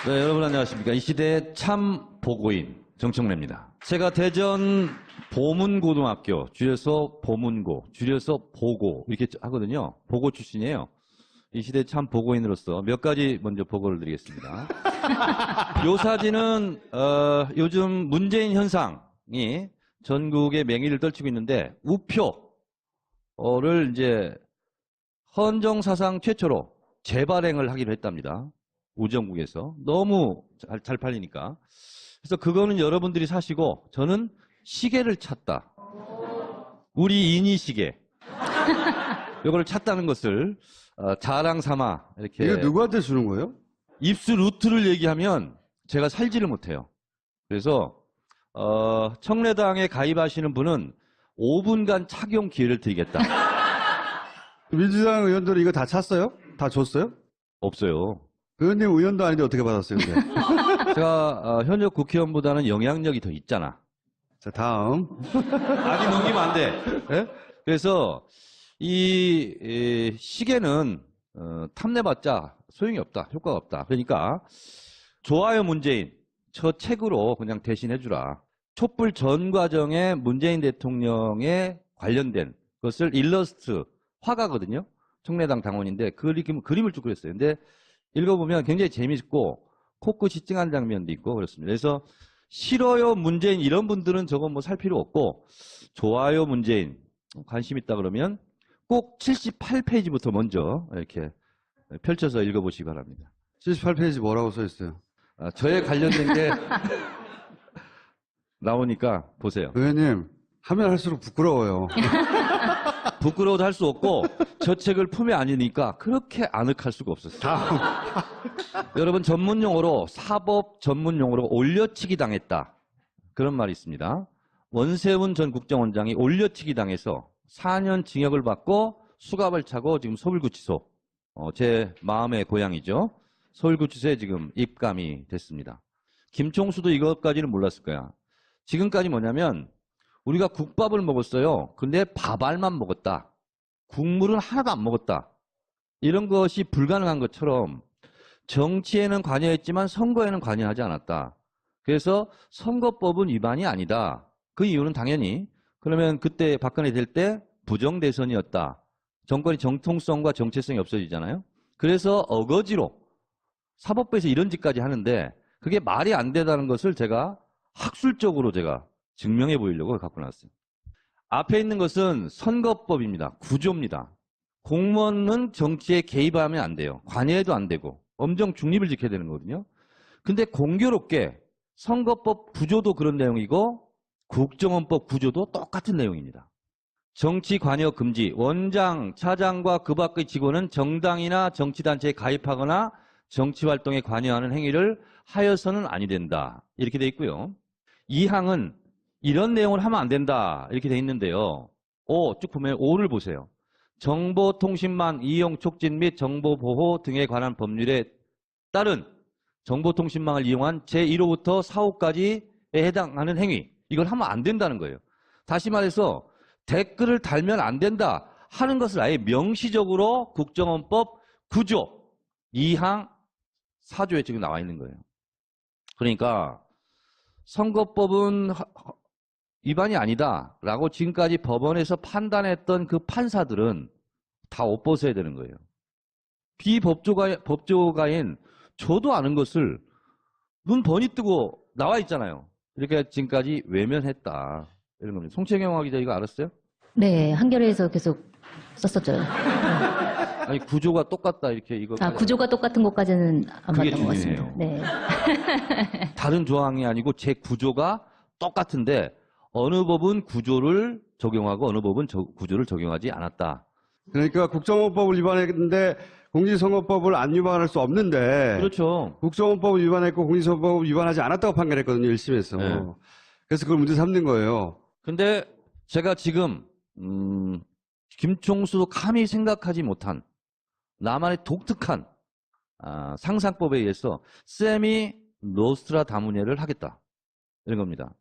네, 여러분 안녕하십니까. 이 시대의 참 보고인 정청래입니다. 제가 대전 보문고등학교, 줄여서 보문고, 줄여서 보고 이렇게 하거든요. 보고 출신이에요. 이 시대의 참 보고인으로서 몇 가지 먼저 보고를 드리겠습니다. 요 사진은 요즘 문재인 현상이 전국의 맹위를 떨치고 있는데 우표를 이제 헌정사상 최초로 재발행을 하기로 했답니다. 우정국에서. 너무 잘 팔리니까. 그래서 그거는 여러분들이 사시고 저는 시계를 찾다. 우리 인이 시계. 이걸 찾다는 것을 자랑 삼아 이렇게. 이거 누구한테 주는 거예요? 입수 루트를 얘기하면 제가 살지를 못해요. 그래서 청래당에 가입하시는 분은 5분간 착용 기회를 드리겠다. 민주당 의원들이 이거 다 찼어요? 다 줬어요? 없어요. 의원님 의원도 아닌데 어떻게 받았어요? 근데? 제가 현역 국회의원보다는 영향력이 더 있잖아. 자, 다음. 아니 넘기면 안 돼. 예? 그래서 이 시계는 탐내봤자 소용이 없다. 효과가 없다. 그러니까 좋아요 문재인 저 책으로 그냥 대신해주라. 촛불 전 과정에 문재인 대통령에 관련된 것을 일러스트 화가거든요. 청래당 당원인데 그림을 쭉 그렸어요. 근데 읽어보면 굉장히 재밌고 코끝이 찡한 장면도 있고 그렇습니다. 그래서 싫어요 문재인 이런 분들은 저거 뭐 살 필요 없고 좋아요 문재인 관심 있다 그러면 꼭 78페이지부터 먼저 이렇게 펼쳐서 읽어보시기 바랍니다. 78페이지 뭐라고 써 있어요? 저에 관련된 게 나오니까 보세요. 의원님, 하면 할수록 부끄러워요. 부끄러워도 할 수 없고 저 책을 품에 안으니까 그렇게 아늑할 수가 없었어요. 여러분 전문용어로 사법 전문용어로 올려치기 당했다. 그런 말이 있습니다. 원세훈 전 국정원장이 올려치기 당해서 4년 징역을 받고 수갑을 차고 지금 서울구치소 제 마음의 고향이죠. 서울구치소에 지금 입감이 됐습니다. 김총수도 이것까지는 몰랐을 거야. 지금까지 뭐냐면 우리가 국밥을 먹었어요. 근데 밥알만 먹었다. 국물은 하나도 안 먹었다. 이런 것이 불가능한 것처럼 정치에는 관여했지만 선거에는 관여하지 않았다. 그래서 선거법은 위반이 아니다. 그 이유는 당연히 그러면 그때 박근혜 될 때 부정대선이었다. 정권이 정통성과 정체성이 없어지잖아요. 그래서 어거지로 사법부에서 이런 짓까지 하는데 그게 말이 안 되다는 것을 제가 학술적으로 제가 증명해 보이려고 갖고 나왔어요. 앞에 있는 것은 선거법입니다. 구조입니다. 공무원은 정치에 개입하면 안 돼요. 관여해도 안 되고 엄정 중립을 지켜야 되는 거거든요. 근데 공교롭게 선거법 구조도 그런 내용이고 국정원법 구조도 똑같은 내용입니다. 정치 관여 금지, 원장, 차장과 그 밖의 직원은 정당이나 정치단체에 가입하거나 정치활동에 관여하는 행위를 하여서는 아니 된다. 이렇게 돼 있고요. 2항은 이런 내용을 하면 안 된다. 이렇게 돼 있는데요. 쭉 보면 5를 보세요. 정보통신망 이용 촉진 및 정보보호 등에 관한 법률에 따른 정보통신망을 이용한 제1호부터 4호까지에 해당하는 행위. 이걸 하면 안 된다는 거예요. 다시 말해서 댓글을 달면 안 된다 하는 것을 아예 명시적으로 국정원법 9조 2항 4조에 지금 나와 있는 거예요. 그러니까 선거법은 위반이 아니다라고 지금까지 법원에서 판단했던 그 판사들은 다 옷 벗어야 되는 거예요. 법조가인 저도 아는 것을 눈 번이 뜨고 나와 있잖아요. 이렇게 지금까지 외면했다. 이런 겁니다. 송채경 기자 이거 알았어요? 네, 한겨레에서 계속 썼었죠. 아니 구조가 똑같다 이렇게 이거. 구조가 똑같은 것까지는 안 그게 봤던 것 중요해요. 같습니다. 네. 다른 조항이 아니고 제 구조가 똑같은데 어느 법은 구조를 적용하고 어느 법은 구조를 적용하지 않았다. 그러니까 국정원법을 위반했는데 공직선거법을 안 위반할 수 없는데. 그렇죠. 국정원법을 위반했고 공직선거법을 위반하지 않았다고 판결했거든요. 1심에서. 네. 그래서 그걸 문제 삼는 거예요. 근데 제가 지금 김총수도 감히 생각하지 못한 나만의 독특한 상상법에 의해서 세미 노스트라다무네를 하겠다. 이런 겁니다.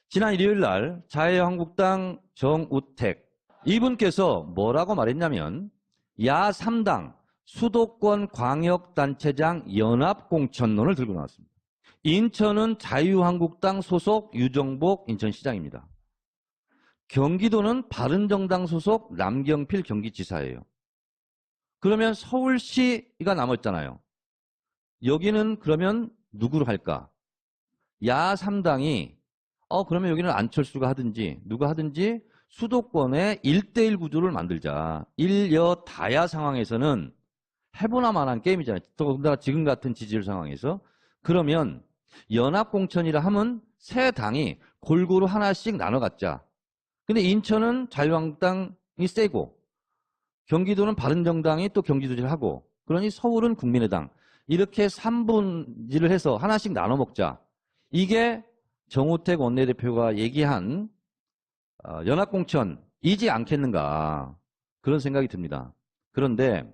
지난 일요일 날 자유한국당 정우택 이분께서 뭐라고 말했냐면 야 3당 수도권 광역단체장 연합공천론을 들고 나왔습니다. 인천은 자유한국당 소속 유정복 인천시장입니다. 경기도는 바른정당 소속 남경필 경기지사예요. 그러면 서울시가 남았잖아요. 여기는 그러면 누구로 할까? 야 3당이 그러면 여기는 안철수가 하든지 누가 하든지 수도권에 1대1 구조를 만들자. 일여다야 상황에서는 해보나 만한 게임이잖아요. 더군다나 지금 같은 지지율 상황에서. 그러면 연합공천이라 하면 세 당이 골고루 하나씩 나눠 갖자. 근데 인천은 자유한국당이 세고 경기도는 바른정당이 또 경기도지를 하고 그러니 서울은 국민의당. 이렇게 3분지를 해서 하나씩 나눠 먹자. 이게 정우택 원내대표가 얘기한 연합공천이지 않겠는가 그런 생각이 듭니다. 그런데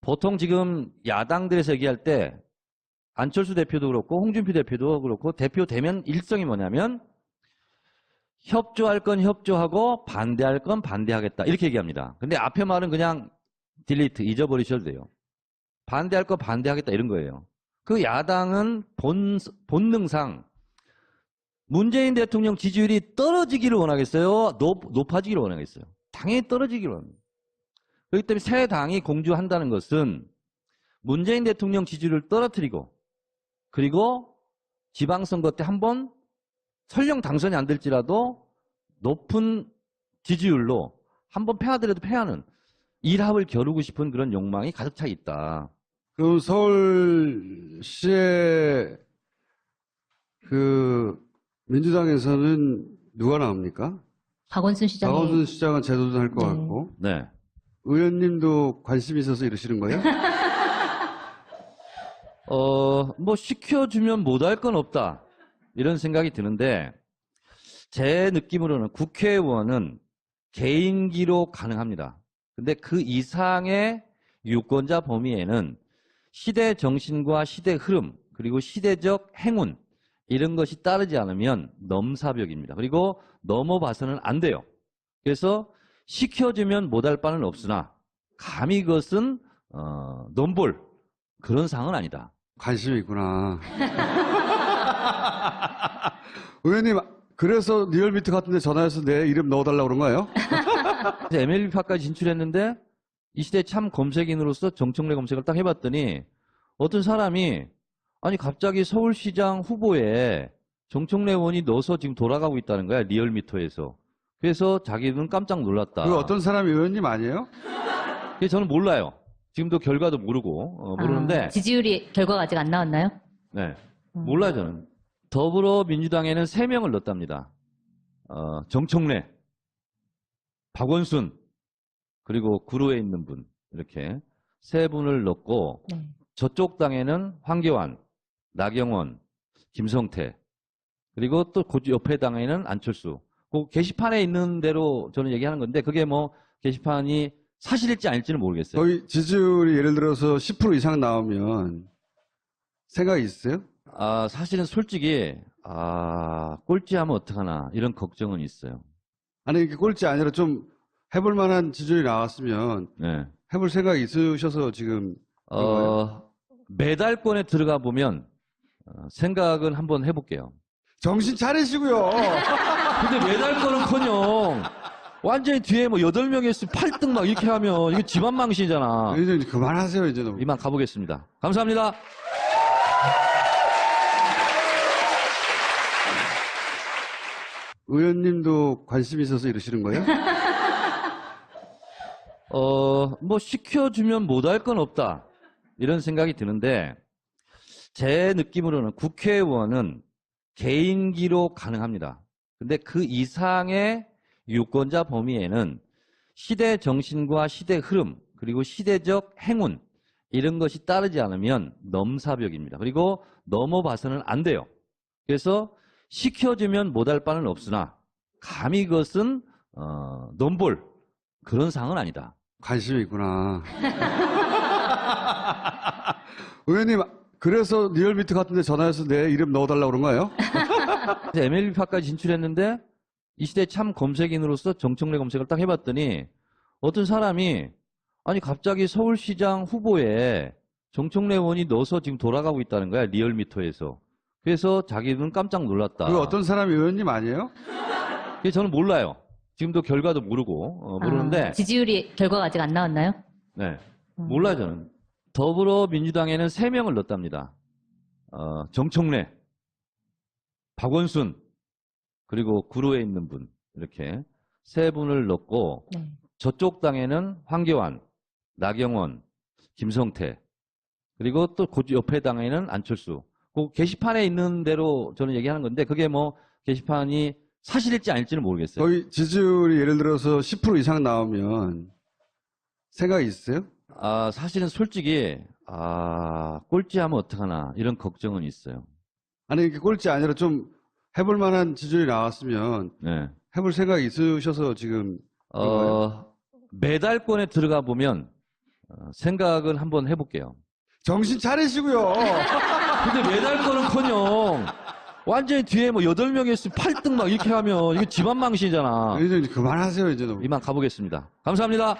보통 지금 야당들에서 얘기할 때 안철수 대표도 그렇고 홍준표 대표도 그렇고 대표 되면 일성이 뭐냐면 협조할 건 협조하고 반대할 건 반대하겠다 이렇게 얘기합니다. 근데 앞에 말은 그냥 딜리트 잊어버리셔도 돼요. 반대할 거 반대하겠다 이런 거예요. 그 야당은 본능상 문재인 대통령 지지율이 떨어지기를 원하겠어요? 높아지기를 원하겠어요? 당연히 떨어지기를 원합니다. 그렇기 때문에 새 당이 공주한다는 것은 문재인 대통령 지지율을 떨어뜨리고 그리고 지방선거 때 한번 설령 당선이 안 될지라도 높은 지지율로 한번 패하더라도 패하는 일합을 겨루고 싶은 그런 욕망이 가득 차 있다. 그럼 서울시의 민주당에서는 누가 나옵니까? 박원순 시장이 박원순 시장은 제도도 할 것 네. 같고 네. 의원님도 관심이 있어서 이러시는 거예요? 뭐 시켜주면 못할 건 없다. 이런 생각이 드는데 제 느낌으로는 국회의원은 개인기로 가능합니다. 근데 그 이상의 유권자 범위에는 시대 정신과 시대 흐름 그리고 시대적 행운 이런 것이 따르지 않으면 넘사벽입니다. 그리고 넘어봐서는 안 돼요. 그래서 시켜주면 못할 바는 없으나 감히 그것은 넘볼 그런 상은 아니다. 관심이 있구나. 의원님, 그래서 리얼미터 같은 데 전화해서 내 이름 넣어달라고 그런 거예요? MLB파까지 진출했는데 이 시대 참 검색인으로서 정청래 검색을 딱 해봤더니 어떤 사람이 아니 갑자기 서울시장 후보에 정청래 의원이 넣어서 지금 돌아가고 있다는 거야. 리얼미터에서. 그래서 자기는 깜짝 놀랐다. 그 어떤 사람이 의원님 아니에요? 그래서 저는 몰라요. 지금도 결과도 모르고 모르는데 지지율이 결과가 아직 안 나왔나요? 네, 몰라요 저는. 더불어민주당에는 3명을 넣었답니다. 정청래, 박원순, 그리고 구로에 있는 분 이렇게 3분을 넣고 네. 저쪽 당에는 나경원, 김성태 그리고 또 그 옆에 당에는 안철수. 그 게시판에 있는 대로 저는 얘기하는 건데 그게 뭐 게시판이 사실일지 아닐지는 모르겠어요. 거의 지지율이 예를 들어서 10% 이상 나오면 생각이 있어요? 사실은 솔직히 꼴찌하면 어떡하나 이런 걱정은 있어요. 아니 이게 꼴찌 아니라 좀 해볼 만한 지지율이 나왔으면 네. 해볼 생각이 있으셔서 지금 그런 거예요? 메달권에 들어가 보면 생각은 한번 해볼게요. 정신 차리시고요. 근데 메달권은커녕 완전히 뒤에 뭐 8명이 있으면 8등 막 이렇게 하면 이거 집안망신이잖아. 이제 그만하세요 이제 너무. 이만 가보겠습니다. 감사합니다. 의원님도 관심이 있어서 이러시는 거예요? 뭐 시켜주면 못할 건 없다. 이런 생각이 드는데 제 느낌으로는 국회의원은 개인기로 가능합니다. 근데 그 이상의 유권자 범위에는 시대 정신과 시대 흐름 그리고 시대적 행운 이런 것이 따르지 않으면 넘사벽입니다. 그리고 넘어봐서는 안 돼요. 그래서 시켜주면 못할 바는 없으나 감히 그것은 넘볼 그런 상은 아니다. 관심이 있구나. 의원님, 그래서 리얼미터 같은 데 전화해서 내 이름 넣어달라고 그런 거예요? MLB파까지 진출했는데 이 시대 참 검색인으로서 정청래 검색을 딱 해봤더니 어떤 사람이 아니 갑자기 서울시장 후보에 정청래 의원이 넣어서 지금 돌아가고 있다는 거야, 리얼미터에서. 그래서 자기는 깜짝 놀랐다. 그 어떤 사람이 의원님 아니에요? 그래서 저는 몰라요. 지금도 결과도 모르고 모르는데 지지율이 결과가 아직 안 나왔나요? 네, 몰라요 저는. 더불어민주당에는 3명을 넣었답니다. 정청래, 박원순, 그리고 구로에 있는 분 이렇게 3분을 넣고 네. 저쪽 당에는 황교안, 나경원, 김성태, 그리고 또 그 옆에 당에는 안철수. 그 게시판에 있는 대로 저는 얘기하는 건데 그게 뭐 게시판이 사실일지 아닐지는 모르겠어요. 거의 지지율이 예를 들어서 10% 이상 나오면 생각이 있으세요? 사실은 솔직히 꼴찌하면 어떡하나 이런 걱정은 있어요. 아니 이게 꼴찌 아니라 좀 해볼 만한 지지율이 나왔으면 네. 해볼 생각이 있으셔서 지금 매달권에 들어가 보면 생각을 한번 해볼게요. 정신 차리시고요. 근데 매달권은커녕 완전히 뒤에 뭐 8명이 있으면 8등 막 이렇게 하면 이거 집안망신이잖아. 이제 그만하세요 이제 너무. 이만 가보겠습니다. 감사합니다.